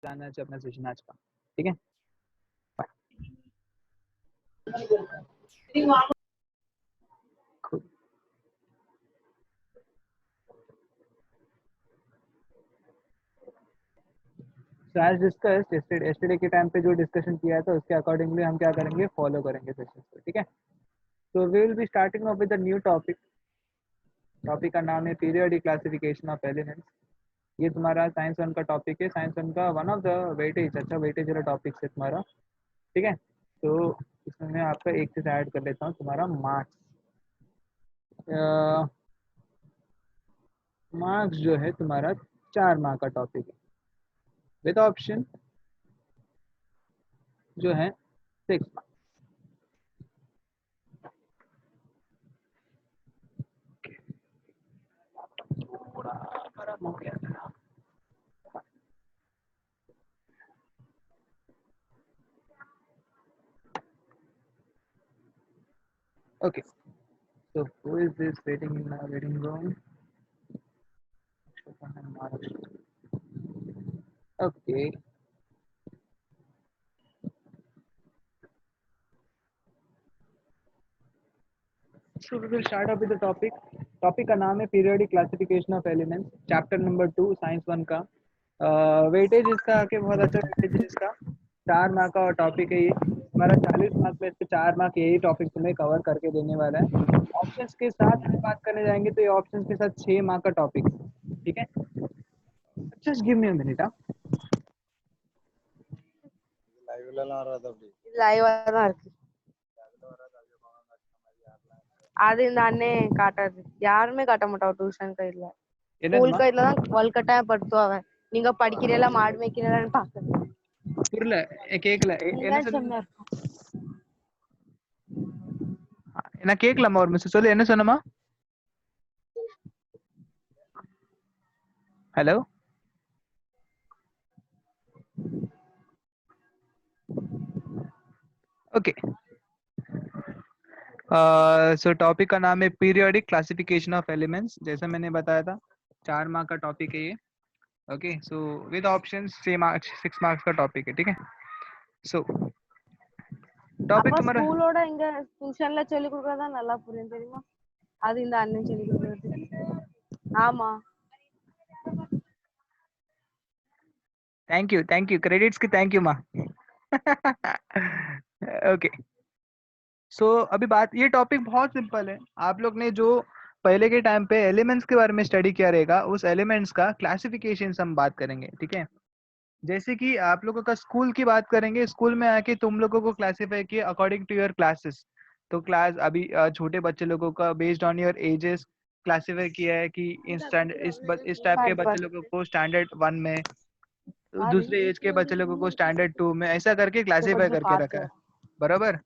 जानना चाहिए अपना सेशन आज का, ठीक है। So as discussed yesterday के टाइम पे जो डिस्कशन किया था उसके अकॉर्डिंगली हम क्या करेंगे, फॉलो करेंगे सेशन को, ठीक है। So we will be starting off with the new topic. Topic का नाम है पीरियोडिक क्लासिफिकेशन ऑफ एलिमेंट्स। ये तुम्हारा साइंस वन का टॉपिक है, साइंस वन का वन ऑफ द वेटेज, अच्छा वेटेज वाला टॉपिक है तुम्हारा, ठीक है। तो इसमें मैं आपका एक चीज ऐड कर लेता हूँ, तुम्हारा मार्क्स। मार्क्स जो है तुम्हारा 4 मार्क का टॉपिक है, विद ऑप्शन जो है 6 मार्क। थोड़ा गर्म हो गया था। Okay, so who is this waiting in the waiting room? Okay, so we will start off with the topic. Topic का नाम है periodic classification of elements, chapter number 2 science 1 का। वेटेज इसका आके बहुत अच्छा वेटेज है इसका, 4 मार्क का टॉपिक है ये हमारा। 40 मार्क में इसके 4 मार्क यही टॉपिक तुम्हें कवर करके देने वाला है। ऑप्शंस के साथ हम बात करने जाएंगे तो ये ऑप्शंस के साथ 6 मार्क का टॉपिक है, ठीक है। Just give me a minute. లైవ్ అదనకి అది ನಾನೇ ಕಾಟದು ಯಾರ್ ಮೇ ಕಾಟ ಮಟಾವ್ ಟ್ಯೂಷನ್ ಕ ಇಲ್ಲ ಸ್ಕೂಲ್ ಕ ಇಲ್ಲ ಕೋಲ್ಕಟಾ ಪಡ್ತು ಅವ ನಿಂಗ ಪಡಿಕಿರೆಲ್ಲ ಮಾಡ್ಬೇಕಿರಲ್ಲ ಅಂತ ಪಾಕ புரியல, கேக்கல என்ன சொன்ன? நான் கேக்கலாமா ஒரு மிஸ் சொல்லு, என்ன சொன்னமா? Hello, okay. सो टॉपिक का नाम है पीरियोडिक क्लासिफिकेशन ऑफ एलिमेंट्स। जैसा मैंने बताया था 4 मार्क का टॉपिक है ये, okay. So with options 6 marks का टॉपिक है, ठीक है। सो टॉपिक அப்ப तुम्हारा ஸ்கூலோட இங்க டியூஷன்ல சொல்லி கொடுக்கறதா நல்லா புரியும் தெரியுமா? அது இந்த அண்ணன் சொல்லி கொடுக்கறது. ஆமா, थैंक यू क्रेडिट्स की थैंक यू माँ। ओके, सो अभी बात, ये टॉपिक बहुत सिंपल है। आप लोग ने जो पहले के टाइम पे एलिमेंट्स के बारे में स्टडी किया रहेगा, उस एलिमेंट्स का क्लासिफिकेशन हम बात करेंगे, ठीक है। जैसे कि आप लोगों का स्कूल की बात करेंगे, स्कूल में आके तुम लोगों को क्लासिफाई किया अकॉर्डिंग टू योर क्लासेस। तो क्लास अभी छोटे बच्चे लोगों का based on your ages classify किया है कि इस टाइप के बच्चे लोगों को स्टैंडर्ड 1 में, दूसरे एज के बच्चे लोगों को स्टैंडर्ड 2 में, ऐसा करके क्लासिफाई करके रखा है, बराबर।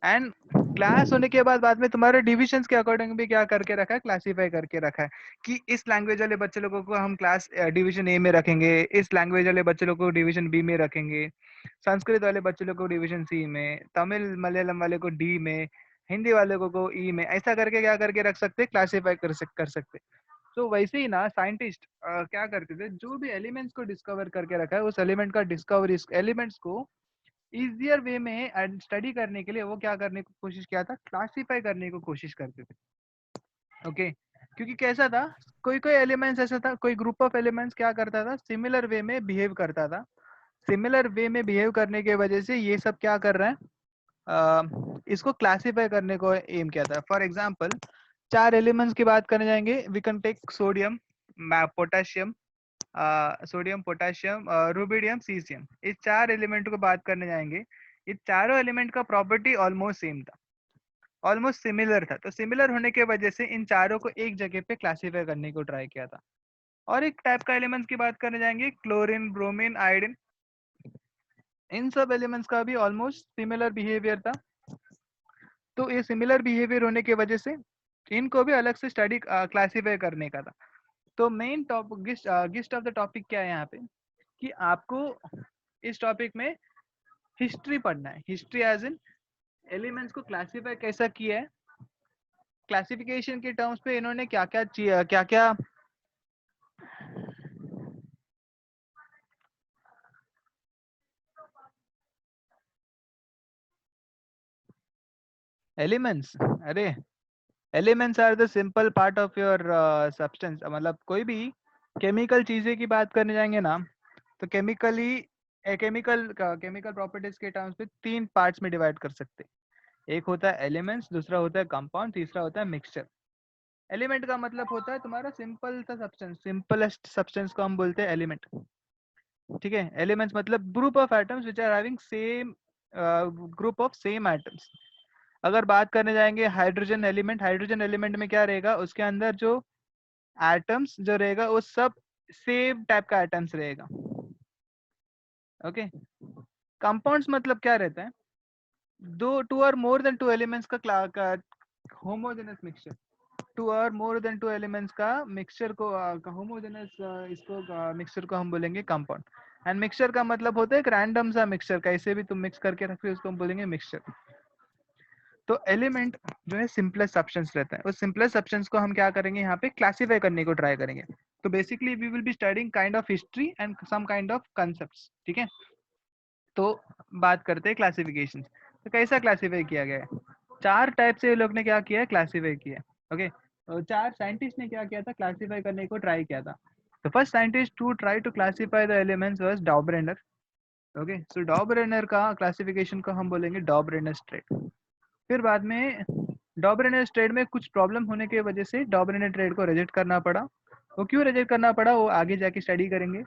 एंड क्लास होने के बाद में तुम्हारे डिविजन्स के अकॉर्डिंग भी क्या करके रखा है, क्लासिफाई करके रखा है कि इस लैंग्वेज वाले बच्चे लोगों को हम क्लास डिवीजन ए में रखेंगे, इस लैंग्वेज वाले बच्चे लोगों को डिवीजन बी में रखेंगे, संस्कृत वाले बच्चे लोगों को डिवीजन सी में, तमिल मलयालम वाले को डी में, हिंदी वाले को ई में, ऐसा करके क्या करके रख सकते, क्लासिफाई कर सकते। तो वैसे ही ना साइंटिस्ट क्या करते थे, जो भी एलिमेंट्स को डिस्कवर करके रखा है उस एलिमेंट का डिस्कवरी, एलिमेंट्स को इजियर वे में स्टडी करने के लिए वो क्या करने की कोशिश किया था, क्लासिफाई करने की कोशिश करते थे, ओके। क्योंकि कैसा था, कोई कोई एलिमेंट्स ऐसा था, कोई ग्रुप ऑफ एलिमेंट्स क्या करता था, सिमिलर वे में बिहेव करता था। सिमिलर वे में बिहेव करने की वजह से ये सब क्या कर रहे हैं, इसको क्लासिफाई करने को एम किया था। फॉर एग्जाम्पल 4 एलिमेंट्स की बात करने जाएंगे, we can take sodium, potassium, sodium, potassium, rubidium, caesium. इस 4 एलिमेंट को बात करने जाएंगे। ये चारों एलिमेंट का प्रॉपर्टी ऑलमोस्ट सेम था, ऑलमोस्ट सिमिलर था। तो सिमिलर होने की वजह से इन चारों को एक जगह पे क्लासिफाई करने को ट्राई किया था। और एक टाइप का एलिमेंट्स की बात करने जाएंगे, क्लोरीन, ब्रोमीन, आयोडीन। इन सब एलिमेंट्स का भी ऑलमोस्ट सिमिलर बिहेवियर था। तो ये सिमिलर बिहेवियर होने की वजह से इनको भी अलग से स्टडी क्लासिफाई करने का था। तो main topic gist of the topic क्या है यहाँ पे, कि आपको इस टॉपिक में हिस्ट्री पढ़ना है। हिस्ट्री एज इन एलिमेंट्स को क्लासिफाई कैसा किया है, क्लासिफिकेशन के टर्म्स पे इन्होंने क्या क्या एलिमेंट्स, अरे elements are the simple part of your substance. मतलब कोई भी केमिकल चीजें की बात करने जाएंगे ना, तो केमिकल प्रॉपर्टीज के टर्म्स पे 3 पार्ट्स में डिवाइड कर सकते हैं। एक होता है एलिमेंट्स, दूसरा होता है कंपाउंड, तीसरा होता है मिक्सचर। एलिमेंट का मतलब होता है तुम्हारा सिंपल सा सब्सटेंस, सिंपलेस्ट सब्सटेंस को हम बोलते हैं एलिमेंट। ठीक है, एलिमेंट्स मतलब group of atoms which are having same group of same atoms. अगर बात करने जाएंगे हाइड्रोजन एलिमेंट, हाइड्रोजन एलिमेंट में क्या रहेगा, उसके अंदर जो एटम्स जो रहेगा वो सब सेम टाइप का एटम्स रहेगा। ओके, कंपाउंड्स मतलब क्या रहता है, दो टू और मोर देन टू एलिमेंट्स का होमोजेनस मिक्सचर। टू और मोर देन टू एलिमेंट्स का मिक्सचर को होमोजेनस इसको मिक्सचर को हम बोलेंगे कंपाउंड। एंड मिक्सचर का मतलब होता है एक रैंडम सा मिक्सचर, कैसे भी तुम मिक्स करके रख रहे हो उसको हम बोलेंगे मिक्सचर। तो एलिमेंट जो है सिंपलेस्ट सब्सटेंस रहता है, उस सिंपलेस्ट सब्सटेंस को हम क्या करेंगे यहाँ पे क्लासिफाई करने को ट्राई करेंगे। तो basically we will be studying kind of history and some kind of concepts. ठीक है, तो बात करते हैं क्लासिफिकेशन। तो कैसा क्लासिफाई किया गया है, 4 टाइप से लोग ने क्या किया है, क्लासिफाई किया। ओके, तो 4 साइंटिस्ट ने क्या किया था, क्लासिफाई करने को ट्राई किया था। तो first scientist to try to classify the elements was Dobereiner. Okay, so Dobereiner का क्लासिफिकेशन को हम बोलेंगे डॉबरेनर ट्रेड। फिर बाद में डॉबरेनर ट्रेड में कुछ प्रॉब्लम होने की वजह से डॉबरेनर ट्रेड को रिजेक्ट करना पड़ा। वो क्यों रिजेक्ट करना पड़ा वो आगे जाके स्टडी करेंगे।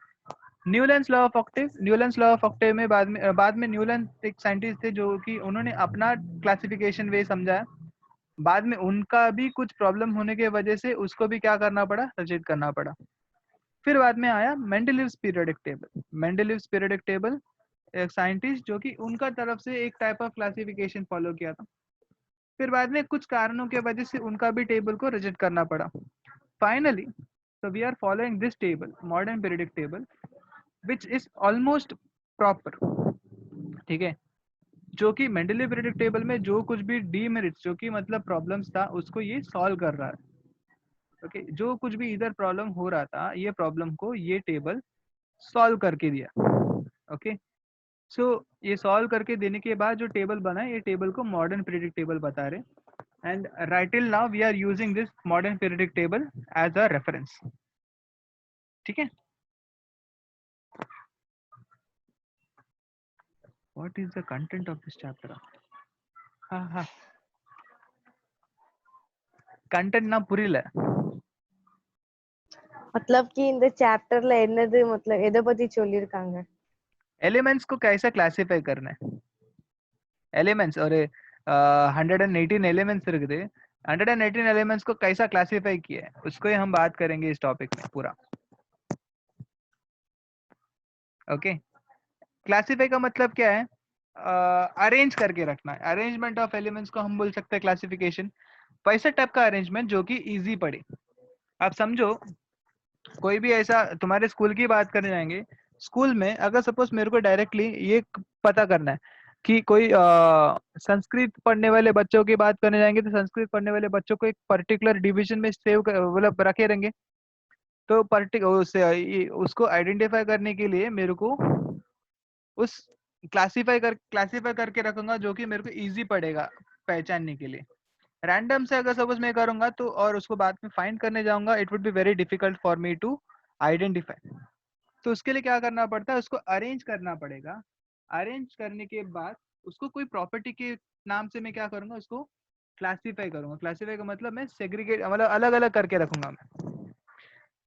Newlands law of Octave, Newlands law of Octave में बाद में न्यूलैंड एक साइंटिस्ट थे जो कि उन्होंने अपना क्लासिफिकेशन वे समझाया। बाद में उनका भी कुछ प्रॉब्लम होने की वजह से उसको भी क्या करना पड़ा, रिजेक्ट करना पड़ा। फिर बाद में आया Mendeleev's periodic table. Mendeleev's periodic table एक साइंटिस्ट जो कि उनका तरफ से एक टाइप ऑफ क्लासिफिकेशन फॉलो किया था। फिर बाद में कुछ कारणों के वजह से उनका भी टेबल को रिजेक्ट करना पड़ा। Finally so we are following this table, modern periodic table, which is almost proper। ठीक है, जो कि मेंडलीव पीरियोडिक टेबल में जो कुछ भी डीमेरिट्स जो कि मतलब प्रॉब्लम्स था उसको ये सॉल्व कर रहा है। ओके, जो कुछ भी इधर प्रॉब्लम हो रहा था ये प्रॉब्लम को ये टेबल सॉल्व करके दिया। ओके, सो ये सॉल्व करके देने के बाद जो टेबल बना है ये टेबल को मॉडर्न पीरियोडिक टेबल बता रहे। And right till now we are using this modern periodic table as a reference. ठीक है, what is the content of this chapter. हाँ हाँ, ಕಂಟೆಂಟ್ ನಾ ಪುರಿಲ್ಲ. मतलब कि இந்த चैप्टरல என்னது मतलब எதை பத்தி சொல்லிருக்காங்க? एलिमेंट्स को कैसा क्लासिफाई करना है, एलिमेंट्स और 118 एलिमेंट्स இருக்குது, 118 एलिमेंट्स को कैसा क्लासिफाई किया है उसको ही हम बात करेंगे इस टॉपिक में पूरा। ओके, क्लासिफाई का मतलब क्या है, अरेंज करके रखना है। अरेंजमेंट ऑफ एलिमेंट्स को हम बोल सकते हैं क्लासिफिकेशन। वैसा टाइप का अरेंजमेंट जो कि इजी पड़े। आप समझो कोई भी ऐसा, तुम्हारे स्कूल की बात करने जाएंगे, स्कूल में अगर सपोज मेरे को डायरेक्टली ये पता करना है कि कोई संस्कृत पढ़ने वाले बच्चों की बात करने जाएंगे, तो संस्कृत पढ़ने वाले बच्चों को एक पर्टिकुलर डिवीजन में सेव मतलब रखे रहेंगे। तो उसको आइडेंटिफाई करने के लिए मेरे को उस क्लासीफाई करके रखूंगा जो कि मेरे को इजी पड़ेगा पहचानने के लिए। रैंडम से अगर सपोज मैं करूंगा तो और उसको बाद में फाइंड करने जाऊंगा, it would be very difficult for me to identify. तो उसके लिए क्या करना पड़ता है, उसको अरेंज करना पड़ेगा। अरेंज करने के बाद उसको कोई प्रॉपर्टी के नाम से मैं क्या करूंगा, उसको क्लासीफाई करूंगा। क्लासीफाई का मतलब मैं सेग्रीगेट मतलब अलग अलग करके रखूंगा मैं।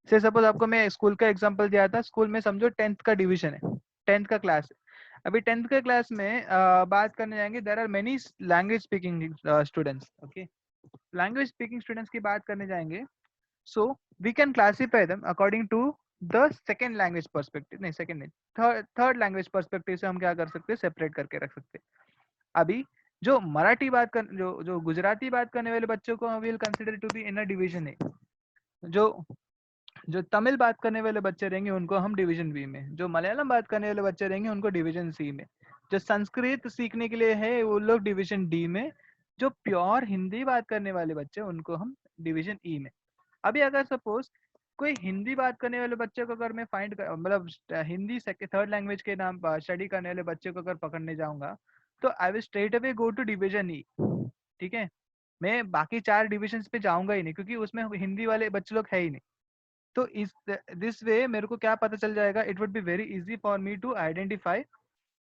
से सपोज आपको मैं स्कूल का एग्जांपल दिया था, स्कूल में समझो 10th का डिवीजन है, 10th का क्लास है। अभी 10th के क्लास में बात करने जाएंगे, there are many language speaking students. Okay, language speaking students की बात करने जाएंगे, so we can classify them according to the second language perspective, नहीं सेकेंड नहीं, थर्ड लैंग्वेज पर्सपेक्टिव से हम क्या कर सकते हैं, सेपरेट करके रख सकते हैं। अभी जो मराठी बात कर जो गुजराती बात करने वाले बच्चों को will consider to be in a division A. जो जो तमिल बात करने वाले बच्चे रहेंगे उनको हम डिवीजन बी में, जो मलयालम बात करने वाले बच्चे रहेंगे उनको डिवीजन सी में, जो संस्कृत सीखने के लिए है वो लोग डिवीजन डी में, जो प्योर हिंदी बात करने वाले बच्चे उनको हम डिवीजन ई में। अभी अगर सपोज कोई हिंदी बात करने वाले बच्चे को अगर मैं फाइंड मतलब हिंदी थर्ड लैंग्वेज के नाम स्टडी करने वाले बच्चे को अगर पकड़ने जाऊंगा, तो I will straight away go to division E. ठीक है, मैं बाकी 4 डिविजन्स पे जाऊंगा ही नहीं क्योंकि उसमें हिंदी वाले बच्चे लोग है ही नहीं। तो इस दिस वे मेरे को क्या पता चल जाएगा, it would be very easy for me to identify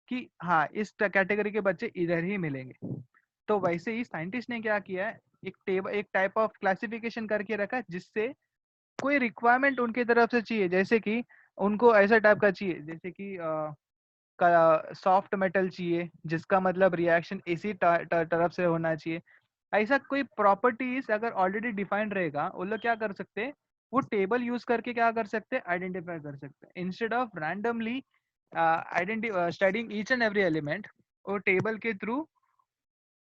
कि हाँ इस कैटेगरी के बच्चे इधर ही मिलेंगे। तो वैसे ही साइंटिस्ट ने क्या किया है, एक टाइप ऑफ क्लासिफिकेशन करके रखा है जिससे कोई रिक्वायरमेंट उनकी तरफ से चाहिए, जैसे कि उनको ऐसा टाइप का चाहिए जैसे कि सॉफ्ट मेटल चाहिए जिसका मतलब रिएक्शन इसी तरफ से होना चाहिए। ऐसा कोई प्रॉपर्टीज अगर ऑलरेडी डिफाइंड रहेगा, वो लोग क्या कर सकते हैं, वो टेबल यूज करके क्या कर सकते हैं, आइडेंटिफाई कर सकते हैं instead of randomly studying each and every element. वो टेबल के थ्रू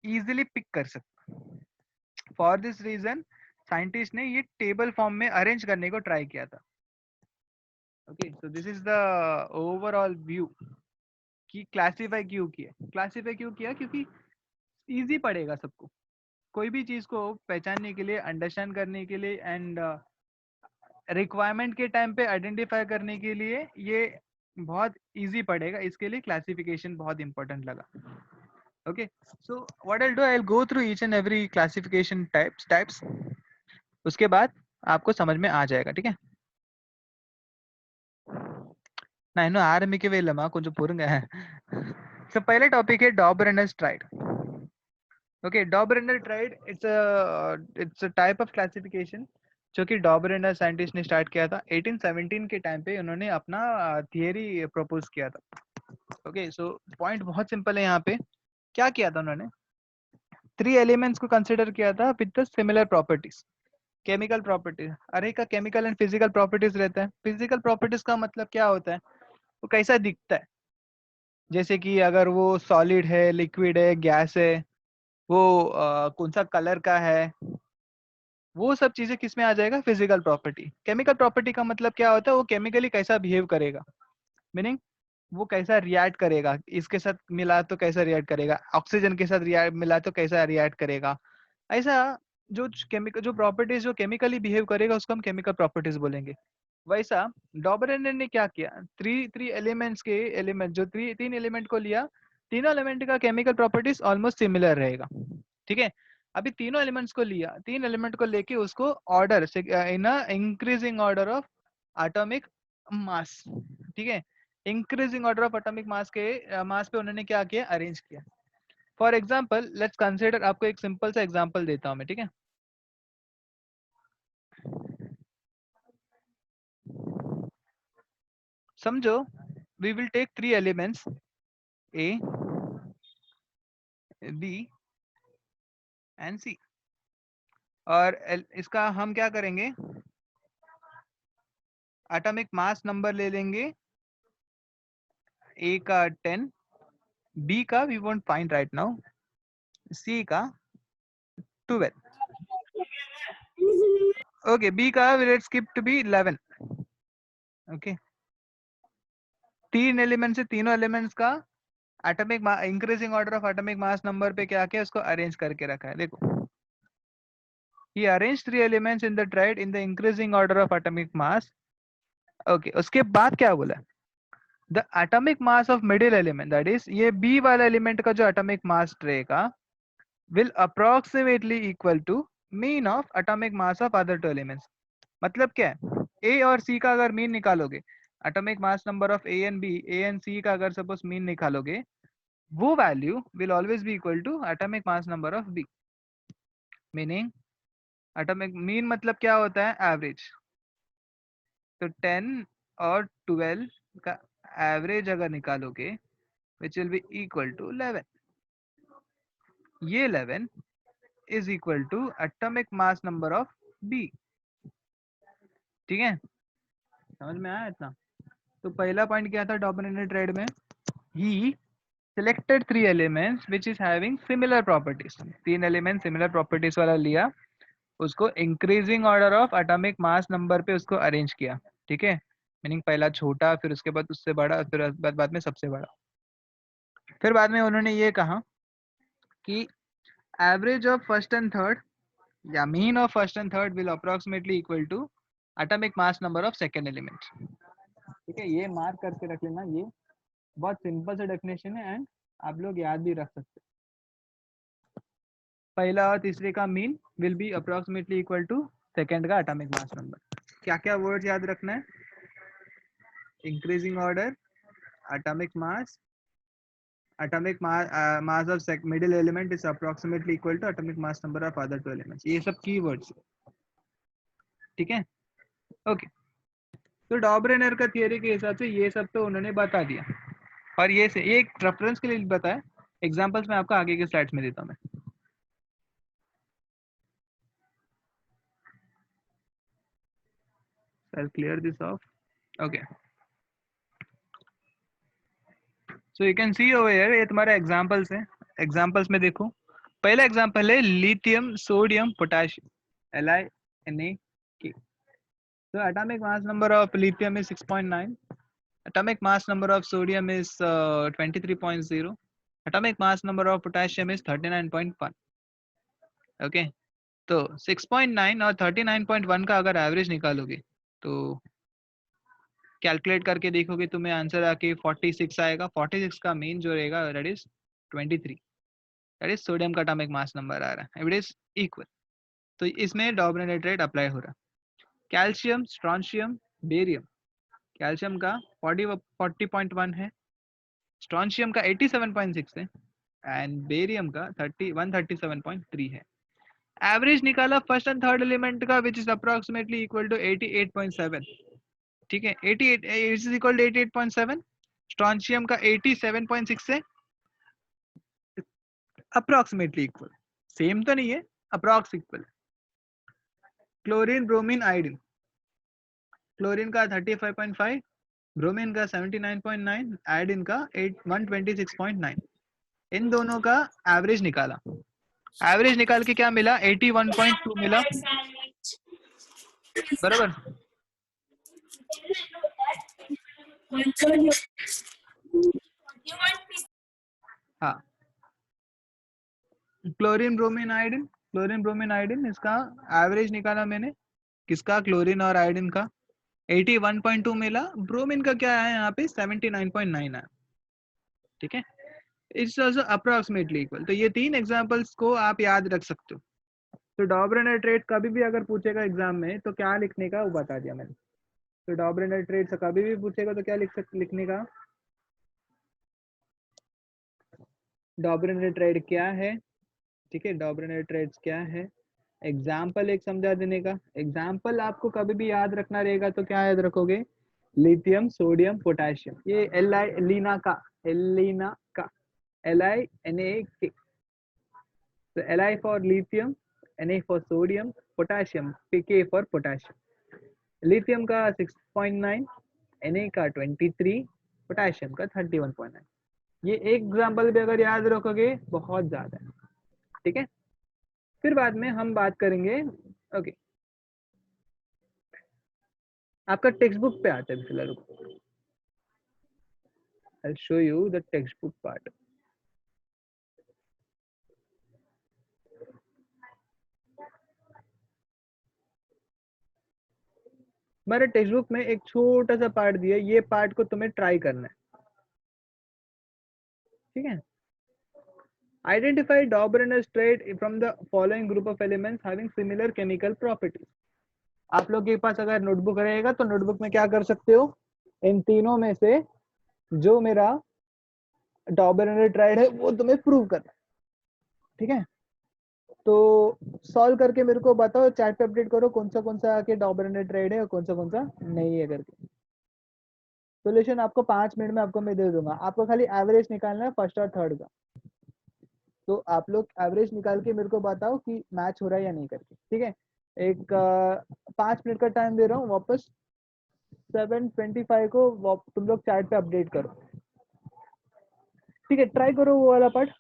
इजीली पिक कर सकते हैं। फॉर दिस रीजन साइंटिस्ट ने ये टेबल फॉर्म में अरेंज करने को ट्राई किया था। Okay, so this is the overall view कि क्लासीफाई क्यों किया, क्योंकि इजी पड़ेगा सबको, कोई भी चीज को पहचानने के लिए, अंडरस्टैंड करने के लिए एंड रिक्वायरमेंट के टाइम पे आइडेंटिफाई करने के लिए ये बहुत इजी पड़ेगा। इसके लिए क्लासिफिकेशन बहुत इंपॉर्टेंट लगा। Okay, so what I will do, I will go through each and every classification types, उसके बाद आपको समझ में आ जाएगा। ठीक है, ನಾನು ಆರಂಭಿಕವೇ ಇಲ್ಲಮ್ಮ ಕೊಂಚ ಪೊರುಂಗ. So पहले टॉपिक है Doberener's triad. Okay, Dobereiner triad it's a type of classification जो कि डॉबरेनर साइंटिस्ट ने स्टार्ट किया था 1817 के टाइम पे। उन्होंने अपना थियरी प्रपोज किया था। ओके, सो पॉइंट बहुत सिंपल है यहाँ पे। क्या किया था उन्होंने, 3 एलिमेंट्स को कंसिडर किया था with the similar properties, chemical properties. अरे का केमिकल एंड फिजिकल प्रॉपर्टीज रहता है। फिजिकल प्रॉपर्टीज का मतलब क्या होता है, वो कैसा दिखता है, जैसे कि अगर वो सॉलिड है, लिक्विड है, गैस है, वो कौन सा कलर का है, वो सब चीजें किस में आ जाएगा, फिजिकल प्रॉपर्टी। केमिकल प्रॉपर्टी का मतलब क्या होता है, वो केमिकली कैसा बिहेव करेगा, मीनिंग वो कैसा रिएक्ट करेगा, इसके साथ मिला तो कैसा रिएक्ट करेगा, ऑक्सीजन के साथ रिएक्ट मिला तो कैसा रिएक्ट करेगा। ऐसा जो केमिकल जो प्रॉपर्टीज जो केमिकली बिहेव करेगा उसको हम केमिकल प्रॉपर्टीज बोलेंगे। वैसा डॉबरेनर ने क्या किया, थ्री एलिमेंट्स के एलिमेंट जो तीन एलिमेंट को लिया, तीनों एलिमेंट का केमिकल प्रॉपर्टीज ऑलमोस्ट सिमिलर रहेगा। ठीक है, अभी तीनों एलिमेंट्स को लिया, तीन एलिमेंट को लेके उसको ऑर्डर से in increasing order of atomic मास, ठीक है, इंक्रीजिंग ऑर्डर ऑफ एटॉमिक मास के मास पे उन्होंने क्या किया, अरेंज किया। फॉर एग्जाम्पल लेट्स कंसिडर, आपको एक सिंपल सा एग्जाम्पल देता हूँ मैं। ठीक है, समझो, we will take 3 elements A, B and C, और इसका हम क्या करेंगे, एटॉमिक मास नंबर ले लेंगे, ए का 10, बी का we won't find right now, C का 12। ओके, बी का let's skip to B 11। Okay, तीन एलिमेंट से तीनों एलिमेंट्स का atomic increasing order of atomic mass number पे क्या किया, उसको अरेंज करके रखा है। देखो, he arranged 3 elements in the triad in the increasing order of atomic mass. Okay, उसके बाद क्या बोला, the atomic mass of middle element, that is ये बी वाला एलिमेंट का जो एटॉमिक मास रहेगा will approximately equal to mean of atomic mass of other 2 elements. मतलब क्या है, ए और सी का अगर मीन निकालोगे, atomic mass number of A and B, A and C का अगर सपोज मीन निकालोगे, वो value will always be equal to atomic mass number of B. Meaning atomic mean मतलब क्या होता है, एवरेज। तो 10 और 12 का एवरेज अगर निकालोगे which will be equal to 11, ये 11 is equal to atomic mass number of B. ठीक है, समझ में आया इतना। तो पहला पॉइंट क्या था डॉबरेनर ट्रेड में, ही selected 3 elements which is having similar properties, 3 element similar properties वाला लिया, उसको increasing order of atomic mass number पे उसको अरेंज किया। ठीक है, मीनिंग पहला छोटा, फिर उसके बाद उससे बड़ा, फिर बाद में सबसे बड़ा। फिर बाद में उन्होंने ये कहा कि average of first and third या mean of first and third will approximately equal to atomic mass number of second element. ठीक है, ये मार्क करके रख लेना, ये बहुत सिंपल सा डेफिनेशन है एंड आप लोग याद भी रख सकते हैं। पहला और तीसरे का mean will be approximately equal to second का एटॉमिक मास नंबर। क्या क्या वर्ड याद रखना है? Increasing order, atomic mass, atomic mass of middle element is approximately equal to atomic mass number of other two elements। ये सब keywords, ठीक है? ओके, तो डॉबरेनर का थियरी के हिसाब से ये सब तो उन्होंने बता दिया, और ये एक रेफरेंस के लिए बताया। एग्जांपल्स मैं आपको आगे के स्लाइड्स में देता हूँ मैं। I'll clear this off. Okay, so you can see over here, ये तुम्हारा एग्जांपल्स है। एग्जांपल्स में देखो, पहला एग्जांपल है lithium sodium potassium LiNa। So atomic mass number of lithium is 6.9, atomic mass number of sodium is 23.0, atomic mass number of potassium is 39.1। Okay, तो 6.9 और 39.1 का अगर एवरेज निकालोगे तो कैलकुलेट करके देखोगे तुम्हें आंसर आके 46 आएगा। 46 का मीन जो रहेगा that is 23, that is sodium का एटॉमिक मास नंबर आ रहा है, इट इज इक्वल। तो इसमें डॉबरेनेट्रेट अप्लाई हो रहा है। कैल्शियम, स्ट्रॉन्शियम, बेरियम, कैल्शियम का 40.1 है, स्ट्रॉन्शियम का 87.6 है, एंड बेरियम का 137.3 है। एवरेज निकाला फर्स्ट एंड थर्ड एलिमेंट का which is approximately equal to 88.7। ठीक है, 88 इज इक्वल टू 88.7। स्ट्रॉन्शियम का 87.6 है, अप्रोक्सीमेटली इक्वल, सेम तो नहीं है, approx equal. Chlorine, bromine, iodine, chlorine का 35.5, ब्रोमीन का 79.9, आयोडीन का 126.9। इन दोनों का एवरेज निकाला, एवरेज निकाल के क्या मिला? 81.2 मिला, बराबर। हाँ, chlorine, bromine, iodine, chlorine, bromine, iodine, इसका एवरेज निकाला मैंने, किसका? क्लोरीन और आयोडीन का। 81.2 मिला। ब्रोमीन का क्या है यहाँ पे? 79.9 है। ठीक है, इट्स आल्सो अप्रोक्सीमेटली इक्वल। तो ये तीन एग्जांपल्स को आप याद रख सकते हो। तो डॉबरेनेट्रेट कभी भी अगर पूछेगा एग्जाम में तो क्या लिखने का वो बता दिया मैंने। तो डॉबरेनेट्रेट से कभी भी पूछेगा तो क्या लिखने का? डॉबरेनेट्रेट क्या है, ठीक है, डॉबरेनेट्रेट क्या है, एग्जाम्पल एक समझा देने का। एग्जाम्पल आपको कभी भी याद रखना रहेगा तो क्या याद रखोगे? Lithium, sodium, potassium. ये एलिना का LiNa। तो Li for lithium, Na for sodium, potassium K for potassium. Lithium का 6.9, Na का 23, पोटेशियम का 31.9। ये एक एग्जाम्पल भी अगर याद रखोगे बहुत ज्यादा है। ठीक है, फिर बाद में हम बात करेंगे। ओके, आपका टेक्स्ट बुक पे आते हैं फिलहाल। I'll show you the textbook part. हमारे टेक्स्ट बुक में एक छोटा सा पार्ट दिया है, ये पार्ट को तुम्हें ट्राई करना है। ठीक है, identify Dobereiner straight from the following group of elements having similar chemical properties. आप लोग के पास अगर नोटबुक रहेगा तो नोटबुक में क्या कर सकते हो? इन तीनों में से जो मेरा डॉबरेनर ट्राइड है वो तुम्हें प्रूव करना है। ठीक है, तो सॉल्व करके मेरे को बताओ, चैट पे अपडेट करो कौन सा आके डॉबरेनर ट्राइड है और कौन सा नहीं है करके। सोल्यूशन आपको 5 मिनट में आपको मैं दे दूंगा। आपको खाली एवरेज निकालना है फर्स्ट और थर्ड का। तो आप लोग एवरेज निकाल के मेरे को बताओ कि मैच हो रहा है या नहीं करके। ठीक है, एक 5 मिनट का टाइम दे रहा हूँ, वापस 7:25 को तुम लोग चैट पे अपडेट करो। ठीक है, ट्राई करो वो वाला पार्ट।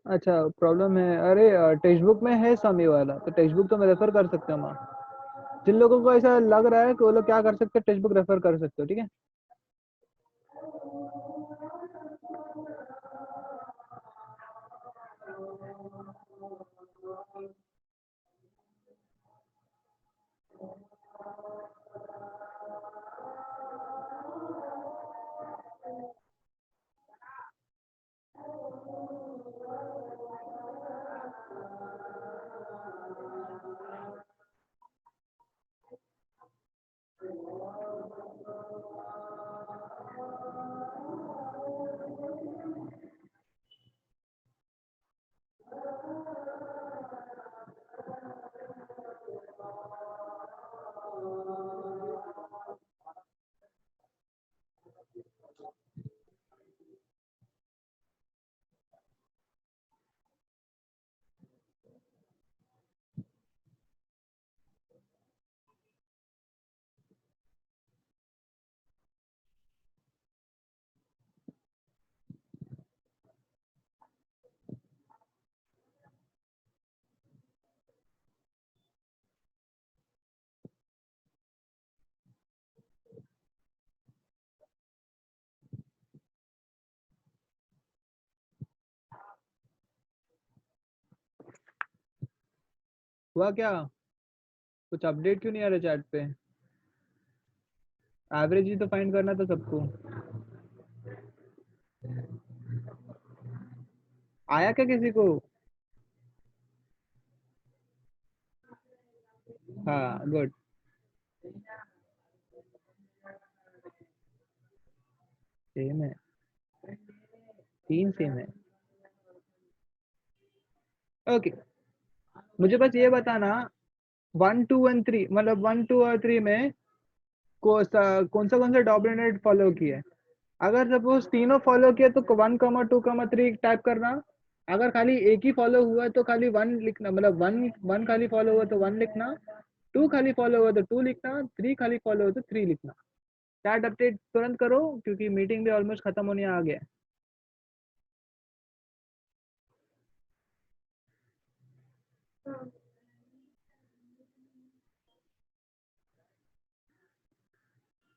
अच्छा प्रॉब्लम है, अरे टेक्स्ट बुक में है सम ये वाला, तो टेक्स्ट बुक तो मैं रेफर कर सकता हूँ। जिन लोगों को ऐसा लग रहा है कि वो लोग क्या कर सकते हैं, टेक्स्ट बुक रेफर कर सकते हो, ठीक है। हुआ क्या, कुछ अपडेट क्यों नहीं आ रहा चैट पे? एवरेज ही तो फाइंड करना था सबको। आया क्या किसी को? हाँ गुड। सेम है, 3 सेम है। ओके, मुझे बस ये बताना 1 2 और 3, मतलब 1 2 और 3 में कौन सा डोमिनेट फॉलो किया है। अगर सपोज तीनों फॉलो किया तो 1 2 3 टाइप करना। अगर खाली एक ही फॉलो हुआ है तो खाली 1 लिखना, मतलब वन वन खाली फॉलो हुआ तो 1 लिखना, 2 खाली फॉलो हुआ तो 2 लिखना, 3 खाली फॉलो हुआ तो 3 लिखना। चैट अपडेट तुरंत करो क्योंकि मीटिंग भी ऑलमोस्ट खत्म होने आ गया है।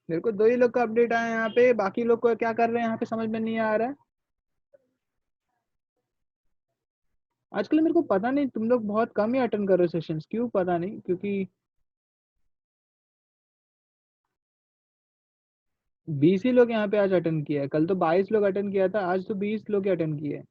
मेरे को 2 ही लोग का अपडेट आया यहाँ पे, बाकी लोग को क्या कर रहे हैं यहाँ पे समझ में नहीं आ रहा है। आजकल मेरे को पता नहीं, तुम लोग बहुत कम ही अटेंड कर रहे हो सेशंस, क्यों पता नहीं, क्योंकि 20 ही लोग यहाँ पे आज अटेंड किया है, कल तो 22 लोग अटेंड किया था, आज तो 20 लोग अटेंड किए।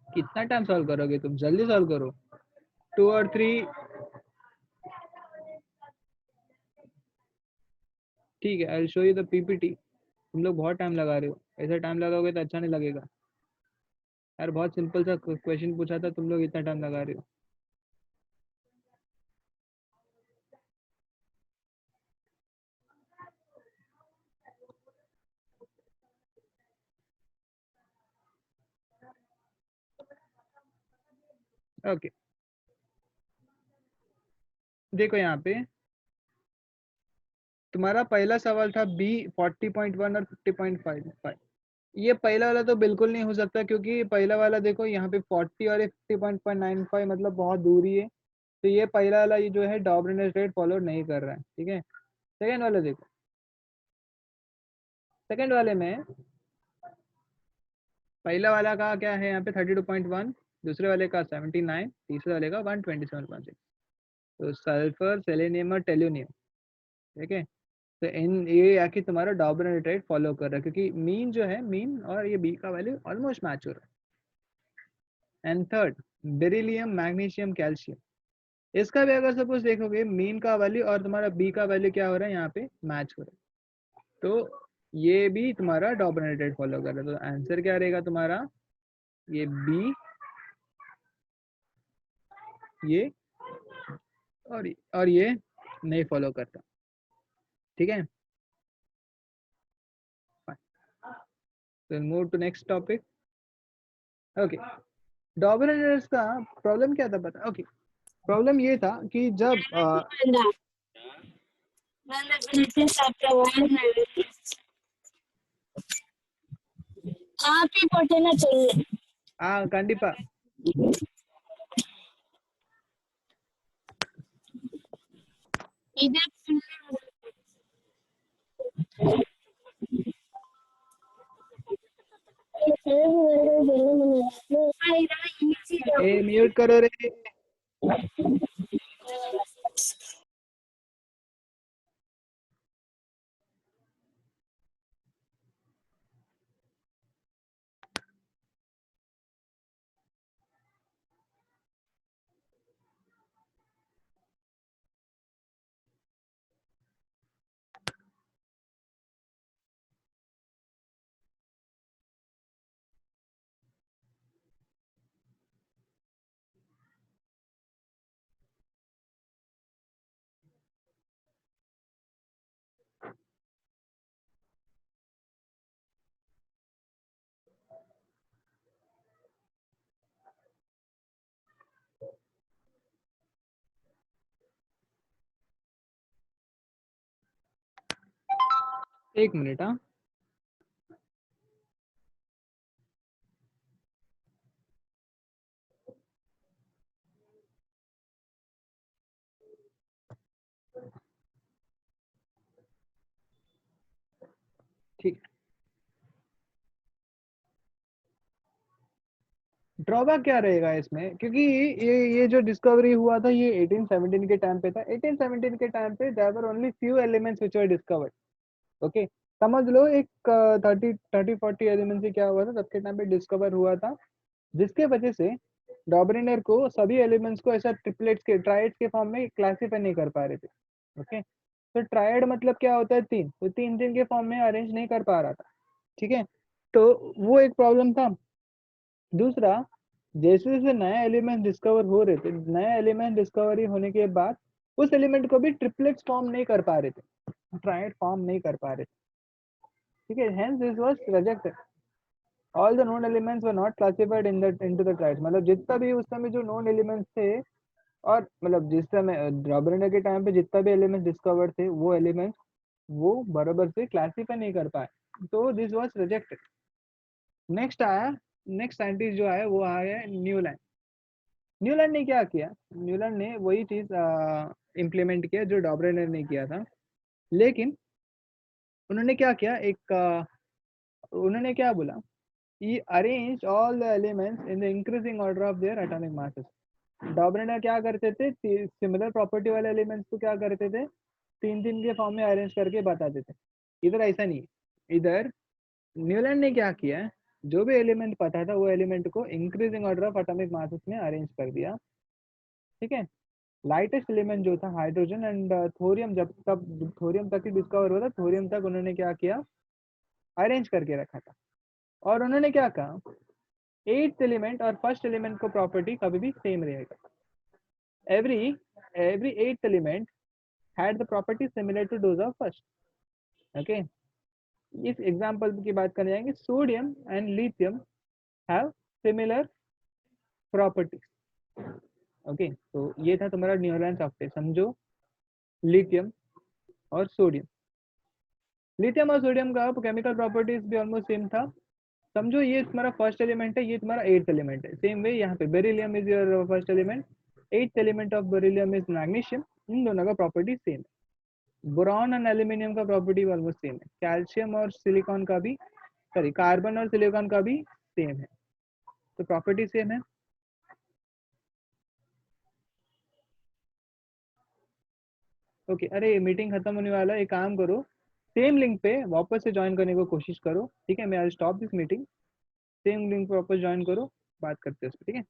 कितना टाइम सॉल्व करोगे तुम, जल्दी सॉल्व करो। 2 और 3, ठीक है, I show you the PPT. तुम लोग बहुत टाइम लगा रहे हो, ऐसा टाइम लगाओगे तो अच्छा नहीं लगेगा यार। बहुत सिंपल सा क्वेश्चन पूछा था, तुम लोग इतना टाइम लगा रहे हो। ओके, देखो यहाँ पे तुम्हारा पहला सवाल था बी 40.1 और 50.55। ये पहला वाला तो बिल्कुल नहीं हो सकता, क्योंकि पहला वाला देखो यहाँ पे 40 और 50.95 मतलब बहुत दूरी है। तो ये पहला वाला ये जो है डॉबरिनर रेट फॉलो नहीं कर रहा है, ठीक है। सेकेंड वाला देखो, सेकेंड वाले में पहला वाला का क्या है यहाँ पे 32.1, दूसरे वाले का 79, तीसरे वाले का 127.6। तो सल्फर, सेलेनियम और टेल्यूनियम, ठीक है। तो इन ये आके तुम्हारा डॉबरिनर रेट फॉलो कर रहा है, क्योंकि मीन जो है, मीन और ये बी का वैल्यू ऑलमोस्ट मैच हो रहा है। And third, beryllium, magnesium, calcium, इसका भी अगर सपोज देखोगे मीन का वैल्यू और तुम्हारा बी का वैल्यू क्या हो रहा है यहाँ पे मैच हो रहा है। तो ये भी तुम्हारा डॉबरिनर रेट फॉलो कर रहा है। तो आंसर क्या रहेगा तुम्हारा, ये बी, ये और ये नहीं फॉलो करता, ठीक है। तो move to next topic. Okay, Dobereiner's का प्रॉब्लम क्या था पता? ओके, प्रॉब्लम ये था कि जब आप ही पढ़ना चाहिए। कंडीपा इधर म्यूट करो रे। एक मिनट, हाँ। ठीक, ड्रॉबैक क्या रहेगा इसमें, क्योंकि ये जो डिस्कवरी हुआ था ये 1817 के टाइम पे था। 1817 के टाइम पे there were only few elements which were discovered. Okay, समझ लो एक 30-40 एलिमेंट्स ही क्या हुआ था तब के टाइम पे डिस्कवर हुआ था, जिसके वजह से डॉबरिनर को सभी एलिमेंट्स को ऐसा ट्रिपलेट्स के, ट्राइड्स के फॉर्म में क्लासीफाई नहीं कर पा रहे थे। ओके, तो ट्राइड मतलब क्या होता है, तीन, तो तीन तीन के फॉर्म में अरेंज नहीं कर पा रहा था, ठीक है। तो वो एक प्रॉब्लम था। दूसरा, जैसे जैसे नए एलिमेंट डिस्कवर हो रहे थे, नए एलिमेंट डिस्कवरी होने के बाद उस एलिमेंट को भी ट्रिपलेट्स फॉर्म नहीं कर पा रहे थे, ट्राइड फॉर्म नहीं कर पा रहे थे, ठीक है। Hence this was rejected. All the known elements were not classified in the into the triads, मतलब जितना भी उस समय जो नोन एलिमेंट्स थे, और मतलब जिस समय रॉबर्टर के टाइम पे जितना भी एलिमेंट डिस्कवर्ड थे वो एलिमेंट्स वो बराबर से क्लासिफाई नहीं कर पाए, तो दिस वाज रिजेक्टेड। नेक्स्ट आया, नेक्स्ट साइंटिस्ट जो आया वो आया न्यूलैंड। न्यूलैंड ने क्या किया, न्यूलैंड ने वही चीज इम्प्लीमेंट किया जो डॉबरेनर ने किया था, लेकिन उन्होंने क्या किया, एक उन्होंने क्या बोला, he arranged all the elements in the increasing order of their atomic masses। डॉबरेनर क्या करते थे, सिमिलर प्रॉपर्टी वाले एलिमेंट्स को क्या करते थे, तीन तीन के फॉर्म में अरेंज करके बताते थे। इधर ऐसा नहीं, इधर न्यूलैंड ने क्या किया, जो भी एलिमेंट पता था वो एलिमेंट को increasing order of atomic masses में अरेंज कर दिया, ठीक है। लाइटेस्ट एलिमेंट जो था हाइड्रोजन एंड थोरियम, जब तक थोरियम तक ही डिस्कवर हुआ था, थोरियम तक उन्होंने क्या किया, अरेंज करके रखा था। और उन्होंने क्या कहा, एट्थ एलिमेंट और फर्स्ट एलिमेंट को प्रॉपर्टी कभी भी सेम रहेगा। Every eighth element had the property similar to those of first. Okay, इस एग्जांपल की बात करने जाएंगे, sodium and lithium have similar properties, okay, तो ये था तुम्हारा न्यूरॉन सॉफ्टवेयर, समझो। लिथियम और सोडियम, लिथियम और सोडियम का केमिकल प्रॉपर्टीज भी ऑलमोस्ट सेम था। समझो ये तुम्हारा फर्स्ट एलिमेंट है, ये तुम्हारा एट्थ एलिमेंट है। सेम वे यहाँ पे beryllium is your first element, eighth element of beryllium is magnesium. इन दोनों का प्रॉपर्टी सेम है। बोरॉन एंड एल्यूमिनियम का प्रॉपर्टी ऑलमोस्ट सेम है। कैल्शियम और सिलिकॉन का भी, सॉरी कार्बन और सिलिकॉन का भी सेम है, तो प्रॉपर्टी सेम है। ओके, अरे मीटिंग खत्म होने वाला है, एक काम करो, सेम लिंक पे वापस से ज्वाइन करने को कोशिश करो, ठीक है। मैं I stop this meeting, same link पे वापस ज्वाइन करो, बात करते हैं उस पर, ठीक है।